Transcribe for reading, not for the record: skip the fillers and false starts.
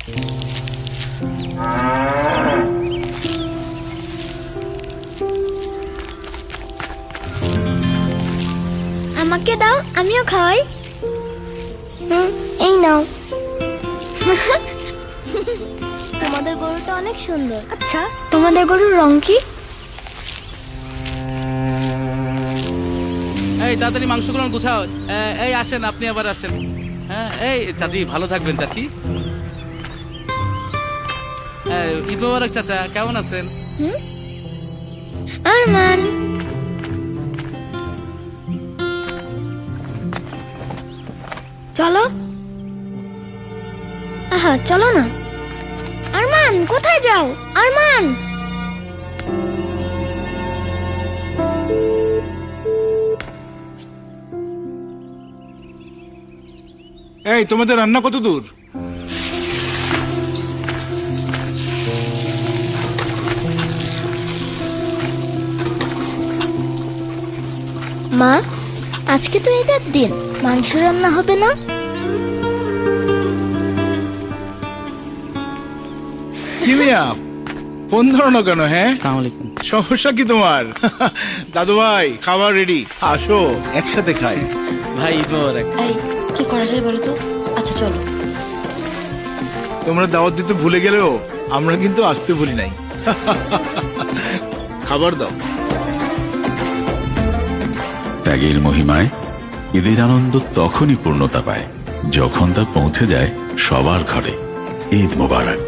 আমাকে দাও, আমিও খাওয়াই। এই নাও। তোমাদের গরুটা অনেক সুন্দর। আচ্ছা, তোমাদের গরুর রং কি? এই তাড়াতাড়ি মাংসগুলো গুছাও। এই আসেন, আপনি আবার আসেন। হ্যাঁ, এই চাচি ভালো থাকবেন চাচি। ঈদ মোবারক চাচা, কেমন আছেন? আরমান, চলো। আহা, চলো না। আরমান, কোথায় যাও? আরমান, এই তোমাদের রান্না কত দূর? মা, আজকে তো ঈদের দিন, মাংস রান্না হবে না? কি মিয়া, ফোন ধরো না কেন? হ্যাঁ, আসসালামু আলাইকুম। সমস্যা কি তোমার? দাদু ভাই, খাবার রেডি, আসো একসাথে খাই। ভাই ঈদ মোবারক। এই কি করা যায় বলো তো? আচ্ছা চলো। তোমরা দাওয়াত দিতে ভুলে গেলেও আমরা কিন্তু আসতে ভুলি নাই। খাবার দাও। ত্যাগের মহিমায় ঈদের আনন্দ তখনই পূর্ণতা পায় যখন তা পৌঁছে যায় সবার ঘরে। ঈদ মোবারক।